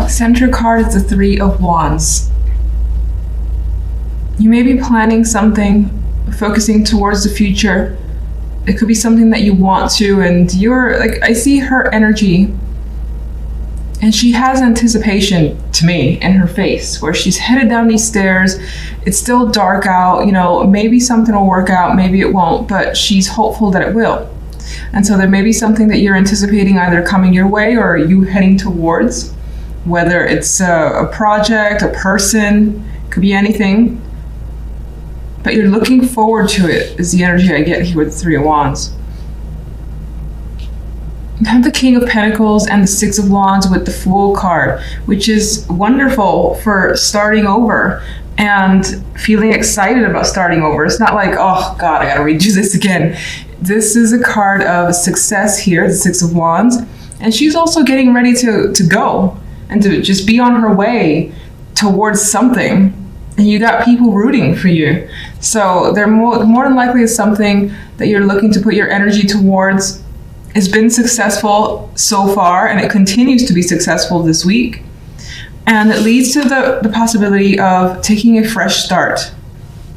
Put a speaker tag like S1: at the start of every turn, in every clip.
S1: Center card is the Three of Wands. You may be planning something, focusing towards the future. It could be something that you want to, and you're like, I see her energy, and she has anticipation to me in her face, where she's headed down these stairs. It's still dark out, you know, maybe something will work out, maybe it won't, but she's hopeful that it will. And so there may be something that you're anticipating either coming your way or you heading towards, whether it's a project, a person, could be anything. But you're looking forward to it, is the energy I get here with the Three of Wands. You have the King of Pentacles and the Six of Wands with the Fool card, which is wonderful for starting over and feeling excited about starting over. It's not like, oh God, I gotta redo this again. This is a card of success here, the Six of Wands. And she's also getting ready to go and to just be on her way towards something. And you got people rooting for you. So they're more than likely is something that you're looking to put your energy towards. It's been successful so far, and it continues to be successful this week. And it leads to the possibility of taking a fresh start.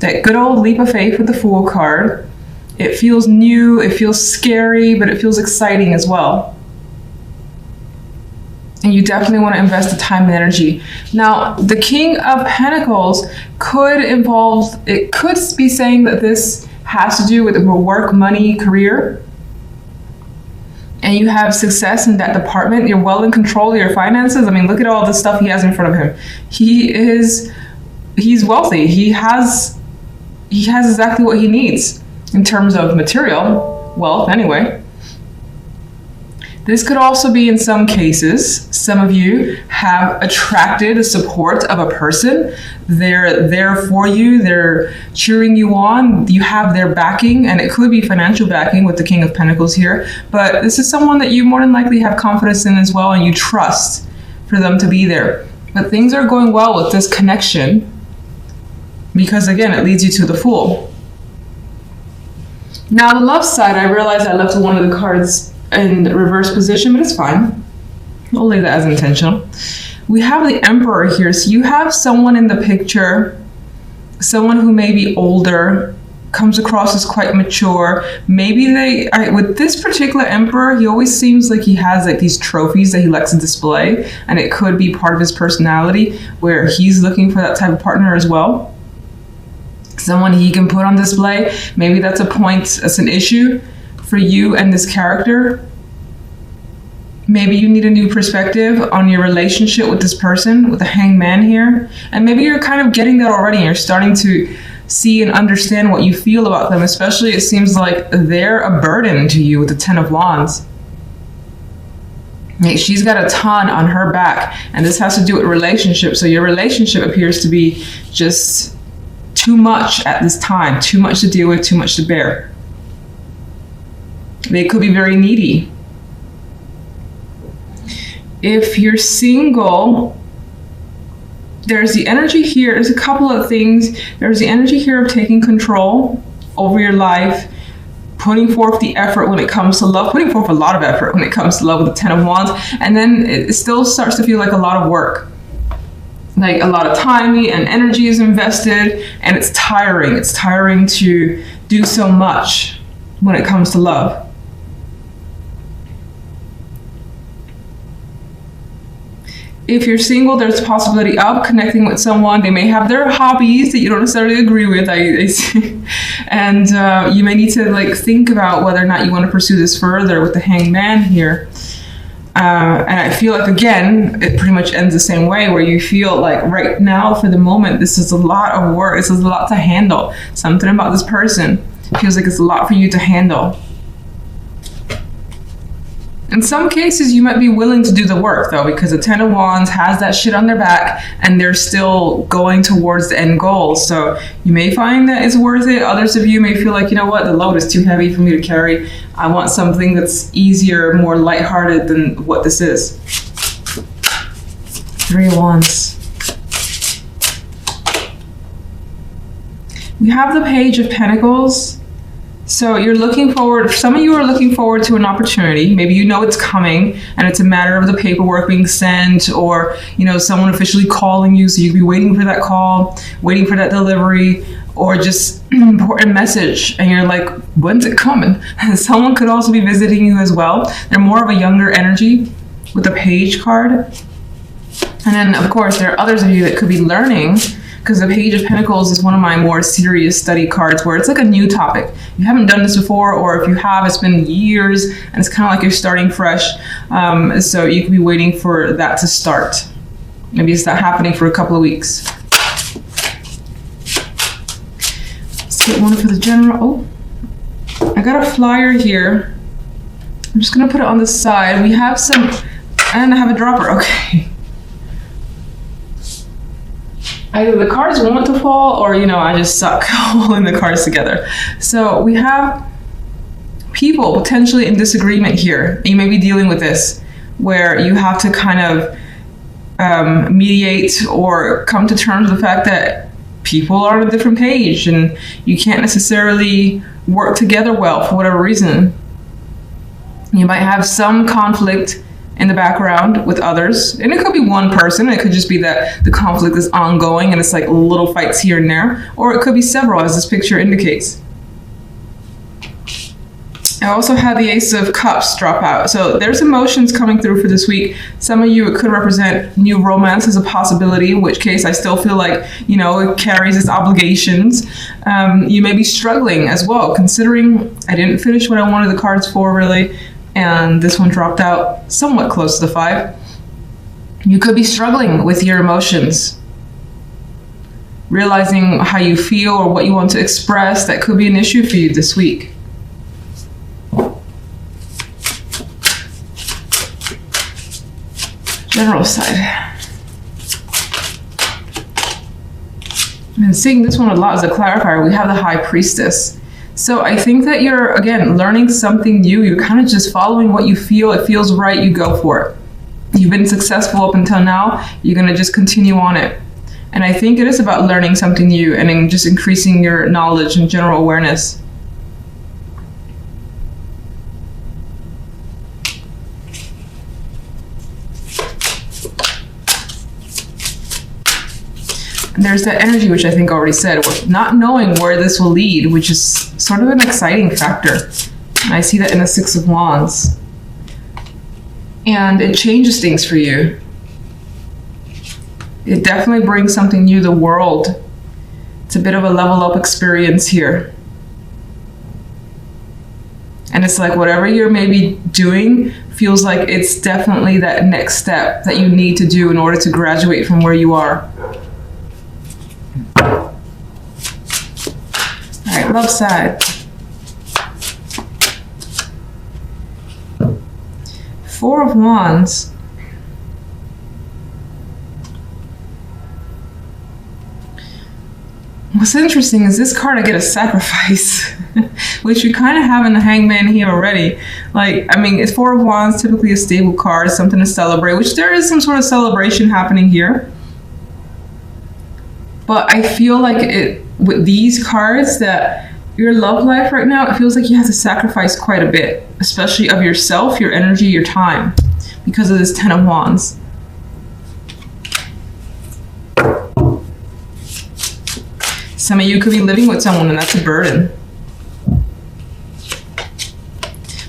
S1: That good old leap of faith with the Fool card. It feels new, it feels scary, but it feels exciting as well. And you definitely want to invest the time and energy. Now, the King of Pentacles could involve, it could be saying that this has to do with work, money, career. And you have success in that department. You're well in control of your finances. I mean, look at all the stuff he has in front of him. He's wealthy. He has exactly what he needs in terms of material wealth anyway. This could also be, in some cases, some of you have attracted the support of a person. They're there for you. They're cheering you on. You have their backing, and it could be financial backing with the King of Pentacles here. But this is someone that you more than likely have confidence in as well, and you trust for them to be there. But things are going well with this connection because, again, it leads you to the Fool. Now, the love side, I realized I left one of the cards in reverse position, but it's fine. I'll leave that as intentional. We have the Emperor here. So you have someone in the picture, someone who may be older, comes across as quite mature. Maybe with this particular Emperor, he always seems like he has like these trophies that he likes to display, and it could be part of his personality where he's looking for that type of partner as well. Someone he can put on display. Maybe that's a point, that's an issue for you and this character. Maybe you need a new perspective on your relationship with this person, with the Hangman here. And maybe you're kind of getting that already and you're starting to see and understand what you feel about them. Especially it seems like they're a burden to you with the Ten of Wands. Like she's got a ton on her back, and this has to do with relationship. So your relationship appears to be just too much at this time, too much to deal with, too much to bear. They could be very needy. If you're single, there's the energy here. There's a couple of things. There's the energy here of taking control over your life, putting forth the effort when it comes to love, putting forth a lot of effort when it comes to love with the Ten of Wands. And then it still starts to feel like a lot of work. Like a lot of time and energy is invested, and it's tiring. It's tiring to do so much when it comes to love. If you're single, there's a possibility of connecting with someone. They may have their hobbies that you don't necessarily agree with, and you may need to like think about whether or not you want to pursue this further with the Hangman here. And I feel like, again, it pretty much ends the same way, where you feel like right now, for the moment, this is a lot of work. This is a lot to handle. Something about this person feels like it's a lot for you to handle. In some cases, you might be willing to do the work, though, because the Ten of Wands has that shit on their back, and they're still going towards the end goal. So you may find that it's worth it. Others of you may feel like, you know what, the load is too heavy for me to carry. I want something that's easier, more lighthearted than what this is. Three of Wands. We have the Page of Pentacles. So you're looking forward, some of you are looking forward to an opportunity. Maybe you know it's coming and it's a matter of the paperwork being sent, or, you know, someone officially calling you. So you'll be waiting for that call, waiting for that delivery, or just an important message. And you're like, when's it coming? And someone could also be visiting you as well. They're more of a younger energy with the Page card. And then, of course, there are others of you that could be learning, because the Page of Pentacles is one of my more serious study cards, where it's like a new topic. You haven't done this before, or if you have, it's been years, and it's kind of like you're starting fresh. So you could be waiting for that to start. Maybe it's not happening for a couple of weeks. Let's get one for the general. Oh, I got a flyer here. I'm just gonna put it on the side. We have some, and I have a dropper, okay. Either the cards want to fall, or, you know, I just suck holding the cards together. So we have people potentially in disagreement here. You may be dealing with this, where you have to kind of mediate or come to terms with the fact that people are on a different page and you can't necessarily work together well for whatever reason. You might have some conflict in the background with others, and it could be one person. It could just be that the conflict is ongoing and it's like little fights here and there, or it could be several, as this picture indicates. I also had the Ace of Cups drop out, so there's emotions coming through for this week. Some of you, it could represent new romance as a possibility, in which case I still feel like, you know, it carries its obligations. You may be struggling as well, considering I didn't finish what I wanted the cards for, really. And this one dropped out somewhat close to the 5. You could be struggling with your emotions, realizing how you feel or what you want to express. That could be an issue for you this week. General side. I've been seeing this one a lot as a clarifier. We have the High Priestess. So I think that you're, again, learning something new. You're kind of just following what you feel. It feels right, you go for it. You've been successful up until now. You're going to just continue on it. And I think it is about learning something new and just increasing your knowledge and general awareness. And there's that energy, which I think I already said, not knowing where this will lead, which is sort of an exciting factor. And I see that in the 6 of Wands. And it changes things for you. It definitely brings something new to the world. It's a bit of a level up experience here. And it's like whatever you're maybe doing feels like it's definitely that next step that you need to do in order to graduate from where you are. All right, love side. 4 of Wands. What's interesting is this card, I get a sacrifice, which we kind of have in the Hangman here already. Like, I mean, it's 4 of Wands, typically a stable card, something to celebrate, which there is some sort of celebration happening here. But I feel like it, with these cards, that your love life right now, it feels like you have to sacrifice quite a bit, especially of yourself, your energy, your time, because of this 10 of Wands. Some of you could be living with someone and that's a burden.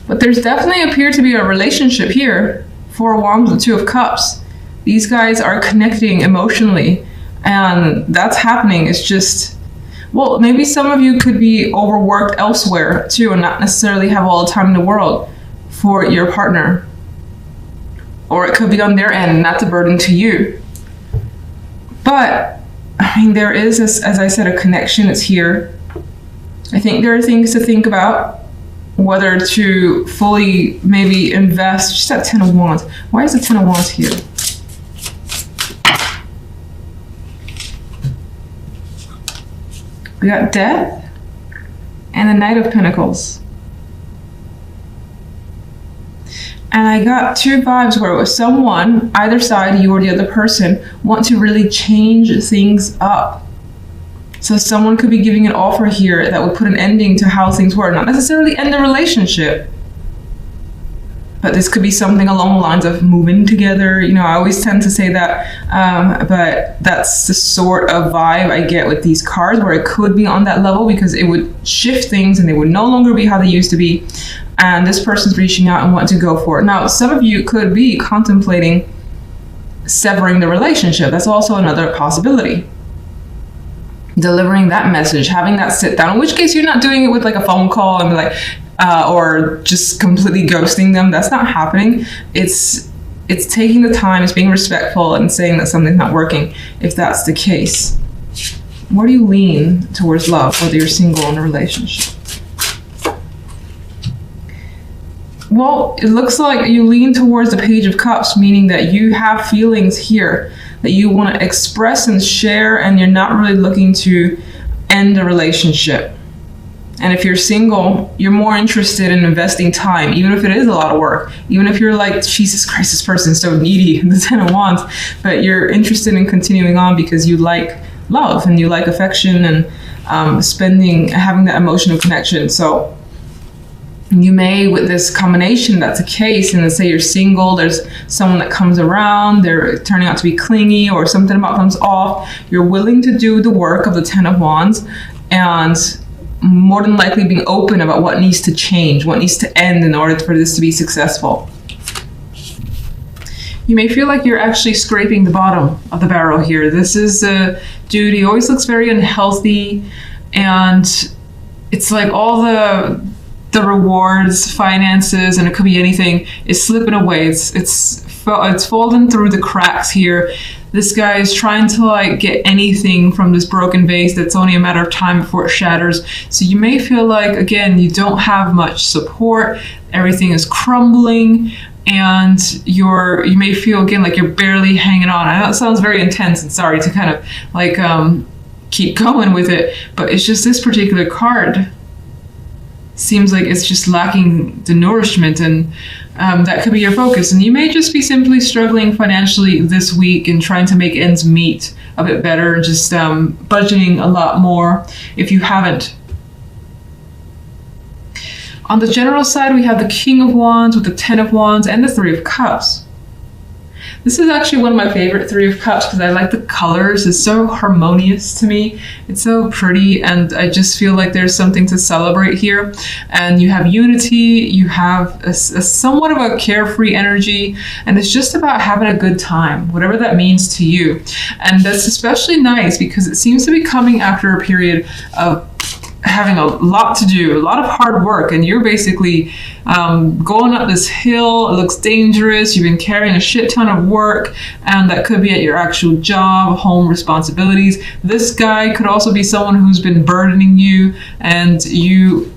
S1: But there's definitely appeared to be a relationship here. 4 of Wands with 2 of Cups. These guys are connecting emotionally, and that's happening. It's just, well, maybe some of you could be overworked elsewhere too and not necessarily have all the time in the world for your partner. Or it could be on their end and that's a burden to you. But I mean, there is, as I said, a connection. It's here. I think there are things to think about, whether to fully maybe invest. Just that 10 of Wands. Why is the 10 of Wands here? We got Death and the Knight of Pentacles. And I got 2 vibes where it was someone, either side, you or the other person, want to really change things up. So someone could be giving an offer here that would put an ending to how things were. Not necessarily end the relationship, but this could be something along the lines of moving together. You know, I always tend to say that, but that's the sort of vibe I get with these cards, where it could be on that level because it would shift things and they would no longer be how they used to be. And this person's reaching out and want to go for it. Now, some of you could be contemplating severing the relationship. That's also another possibility. Delivering that message, having that sit down, in which case you're not doing it with like a phone call and be like, or just completely ghosting them. That's not happening. It's taking the time, it's being respectful and saying that something's not working, if that's the case. Where do you lean towards love, whether you're single or in a relationship? Well, it looks like you lean towards the Page of Cups, meaning that you have feelings here that you want to express and share, and you're not really looking to end a relationship. And if you're single, you're more interested in investing time, even if it is a lot of work, even if you're like, Jesus Christ, this person's so needy, the 10 of Wands, but you're interested in continuing on because you like love and you like affection and having that emotional connection. So you may, with this combination, that's a case, and let's say you're single, there's someone that comes around, they're turning out to be clingy, or something about comes off, you're willing to do the work of the 10 of Wands, and more than likely being open about what needs to change, what needs to end in order for this to be successful. You may feel like you're actually scraping the bottom of the barrel here. This is a dude, he always looks very unhealthy, and it's like all the rewards, finances, and it could be anything, is slipping away. It's fallen through the cracks here. This guy is trying to like get anything from this broken vase that's only a matter of time before it shatters. So you may feel like, again, you don't have much support, everything is crumbling, and you may feel again like you're barely hanging on. I know it sounds very intense, and sorry to kind of like keep going with it, but it's just this particular card seems like it's just lacking the nourishment, and that could be your focus. And you may just be simply struggling financially this week and trying to make ends meet a bit better, just budgeting a lot more if you haven't. On the general side, we have the King of Wands with the 10 of Wands and the 3 of Cups. This is actually one of my favorite 3 of Cups because I like the colors. It's so harmonious to me. It's so pretty, and I just feel like there's something to celebrate here. And you have unity, you have a somewhat of a carefree energy, and it's just about having a good time, whatever that means to you. And that's especially nice because it seems to be coming after a period of having a lot to do, a lot of hard work, and you're basically going up this hill. It looks dangerous. You've been carrying a shit ton of work, and that could be at your actual job, home responsibilities. This guy could also be someone who's been burdening you, and you,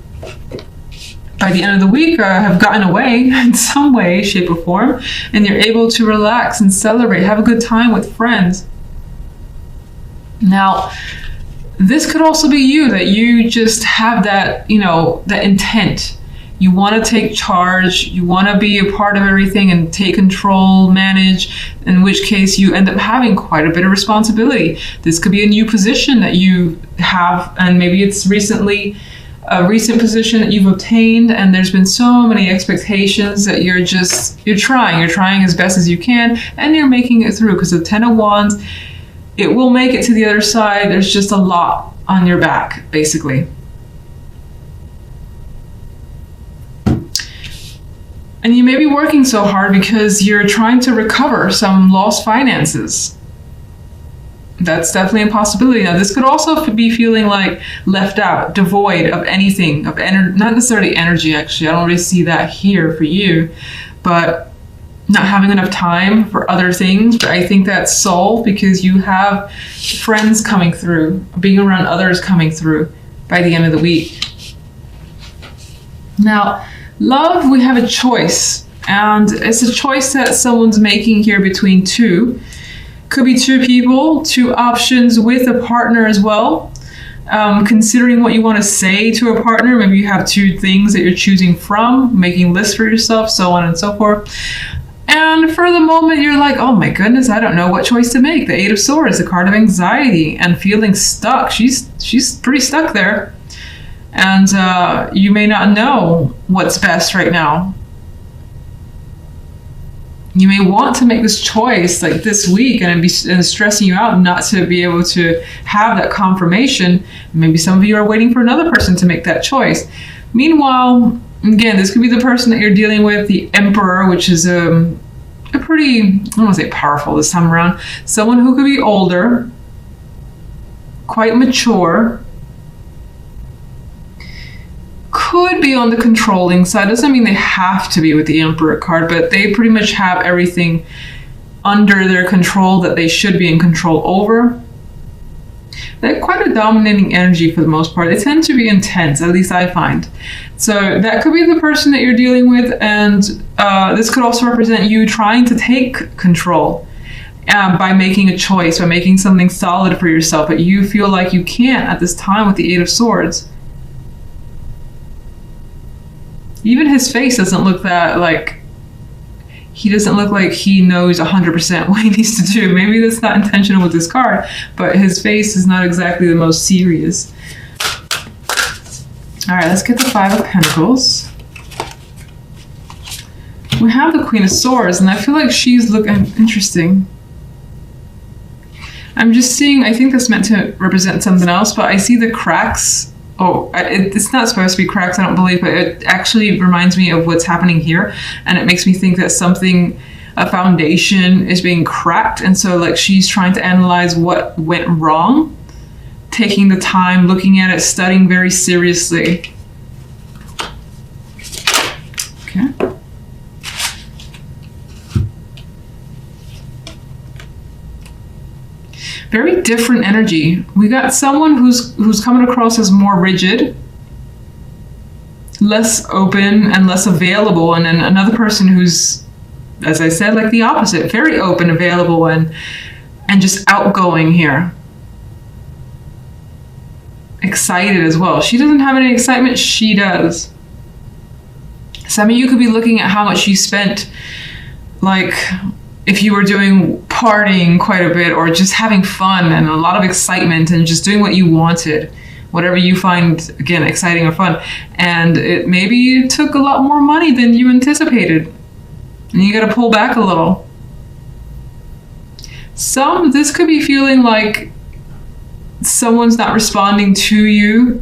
S1: by the end of the week, have gotten away in some way, shape, or form, and you're able to relax and celebrate, have a good time with friends. Now, this could also be you, that you just have that, that intent. You want to take charge, you want to be a part of everything and take control, manage, in which case you end up having quite a bit of responsibility. This could be a new position that you have, and maybe it's a recent position that you've obtained, and there's been so many expectations that you're trying as best as you can, and you're making it through, because the 10 of Wands, it will make it to the other side. There's just a lot on your back, basically. And you may be working so hard because you're trying to recover some lost finances. That's definitely a possibility. Now, this could also be feeling like left out, devoid of anything, of not necessarily energy, actually. I don't really see that here for you, but not having enough time for other things. But I think that's solved because you have friends coming through, being around others coming through by the end of the week. Now, love, we have a choice, and it's a choice that someone's making here between two. Could be two people, two options with a partner as well. Considering what you want to say to a partner, maybe you have two things that you're choosing from, making lists for yourself, so on and so forth. And for the moment, you're like, oh my goodness, I don't know what choice to make. The Eight of Swords, the card of anxiety and feeling stuck. She's pretty stuck there. And you may not know what's best right now. You may want to make this choice like this week, and it's stressing you out not to be able to have that confirmation. Maybe some of you are waiting for another person to make that choice. Meanwhile, again, this could be the person that you're dealing with, the Emperor, which is a pretty, I don't want to say powerful this time around. Someone who could be older, quite mature, could be on the controlling side. Doesn't mean they have to be with the Emperor card, but they pretty much have everything under their control that they should be in control over. They're quite a dominating energy for the most part. They tend to be intense, at least I find. So that could be the person that you're dealing with, and this could also represent you trying to take control by making a choice, by making something solid for yourself, but you feel like you can't at this time with the Eight of Swords. Even his face doesn't look that, like, he doesn't look like he knows 100% what he needs to do. Maybe that's not intentional with this card, but his face is not exactly the most serious. All right, let's get the Five of Pentacles. We have the Queen of Swords, and I feel like she's looking interesting. I'm just seeing, I think that's meant to represent something else, but I see the cracks. Oh, it's not supposed to be cracks, I don't believe, but it actually reminds me of what's happening here. And it makes me think that something, a foundation is being cracked. And so like she's trying to analyze what went wrong, taking the time, looking at it, studying very seriously. Okay. Very different energy. We got someone who's coming across as more rigid, less open and less available, and then another person who's, as I said, like the opposite, very open, available, and just outgoing here. Excited as well. She doesn't have any excitement, she does. Some of you could be looking at how much you spent, like if you were doing partying quite a bit, or just having fun and a lot of excitement and just doing what you wanted, whatever you find, again, exciting or fun. And it maybe took a lot more money than you anticipated. And you got to pull back a little. This could be feeling like someone's not responding to you.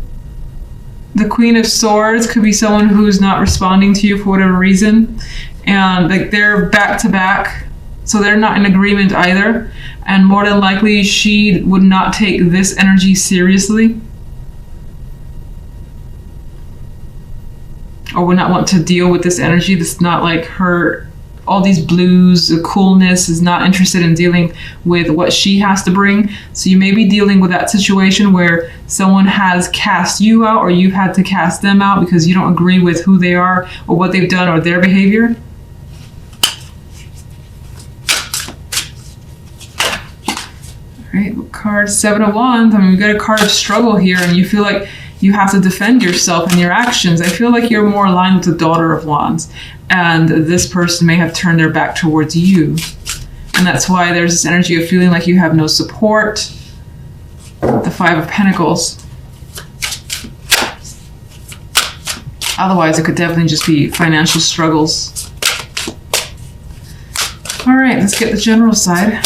S1: The Queen of Swords could be someone who's not responding to you for whatever reason. And like they're back to back. So they're not in agreement either. And more than likely, she would not take this energy seriously. Or would not want to deal with this energy. This is not like her, all these blues, the coolness, is not interested in dealing with what she has to bring. So you may be dealing with that situation where someone has cast you out, or you've had to cast them out because you don't agree with who they are or what they've done or their behavior. Right, card Seven of Wands. I mean, we got a card of struggle here, and you feel like you have to defend yourself and your actions. I feel like you're more aligned with the Daughter of Wands, and this person may have turned their back towards you. And that's why there's this energy of feeling like you have no support. The Five of Pentacles. Otherwise, it could definitely just be financial struggles. All right, let's get the general side.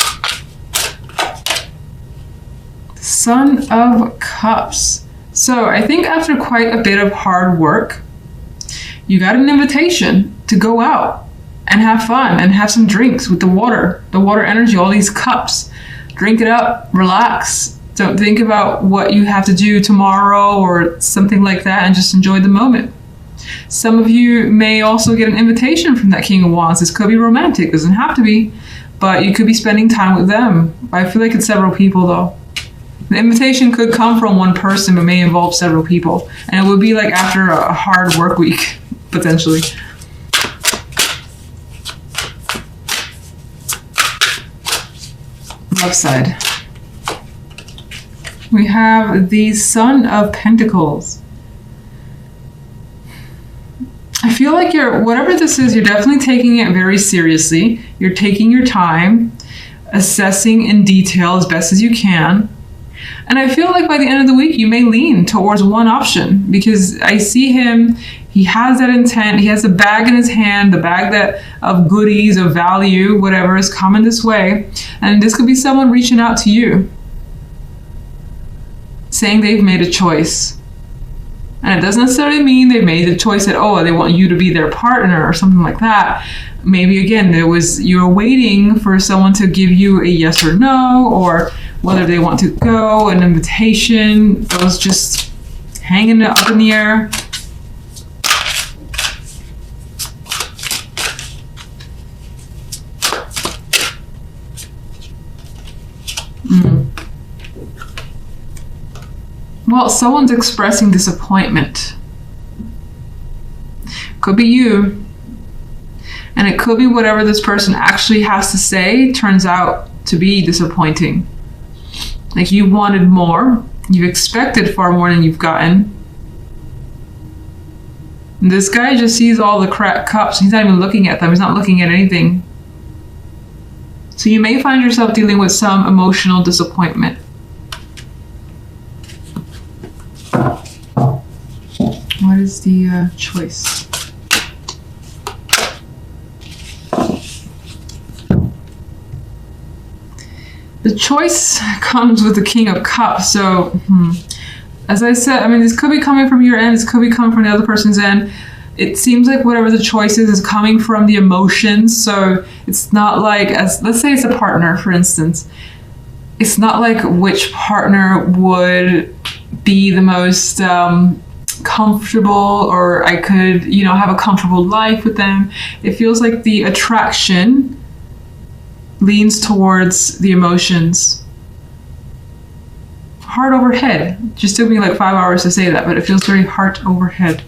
S1: Son of Cups. So I think after quite a bit of hard work, you got an invitation to go out and have fun and have some drinks with the water energy, all these cups. Drink it up, relax. Don't think about what you have to do tomorrow or something like that, and just enjoy the moment. Some of you may also get an invitation from that King of Wands. This could be romantic, doesn't have to be, but you could be spending time with them. I feel like it's several people though. The invitation could come from one person, but may involve several people. And it would be like after a hard work week, potentially. Left side. We have the Son of Pentacles. I feel like whatever this is, you're definitely taking it very seriously. You're taking your time, assessing in detail as best as you can. And I feel like by the end of the week, you may lean towards one option, because I see him, he has that intent, he has a bag in his hand, the bag of goodies, of value, whatever is coming this way. And this could be someone reaching out to you, saying they've made a choice. And it doesn't necessarily mean they've made the choice that, oh, they want you to be their partner or something like that. Maybe, again, you were waiting for someone to give you a yes or no, or whether they want to go, an invitation, those just hanging up in the air. Well, someone's expressing disappointment. Could be you. And it could be whatever this person actually has to say turns out to be disappointing. Like, you wanted more. You've expected far more than you've gotten. And this guy just sees all the cracked cups. He's not even looking at them. He's not looking at anything. So you may find yourself dealing with some emotional disappointment. What is the choice? The choice comes with the King of Cups. So, as I said, I mean, this could be coming from your end. This could be coming from the other person's end. It seems like whatever the choice is coming from the emotions. So it's not like, let's say it's a partner, for instance. It's not like which partner would be the most comfortable, or I could, have a comfortable life with them. It feels like the attraction leans towards the emotions. Heart over head. Just took me like 5 hours to say that, but it feels very heart over head.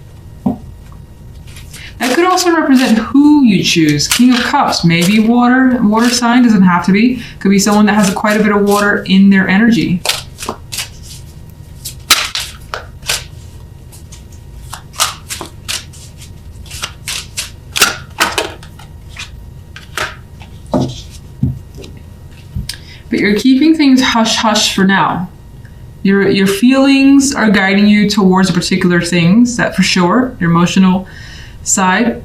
S1: That could also represent who you choose. King of Cups, maybe water sign, doesn't have to be. Could be someone that has quite a bit of water in their energy. But you're keeping things hush-hush for now. Your feelings are guiding you towards particular things, that for sure, your emotional side.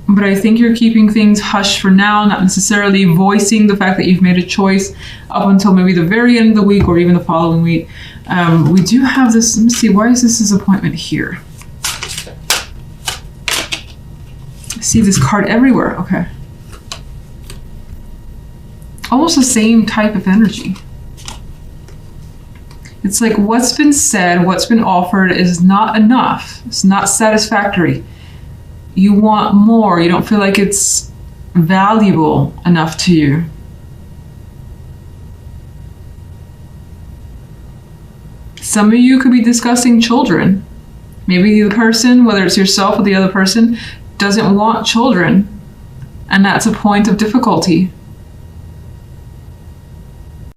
S1: But I think you're keeping things hush for now, not necessarily voicing the fact that you've made a choice up until maybe the very end of the week or even the following week. We do have this, let me see, why is this disappointment here? I see this card everywhere, okay. Almost the same type of energy. It's like what's been said, what's been offered is not enough. It's not satisfactory. You want more. You don't feel like it's valuable enough to you. Some of you could be discussing children. Maybe the person, whether it's yourself or the other person, doesn't want children. And that's a point of difficulty.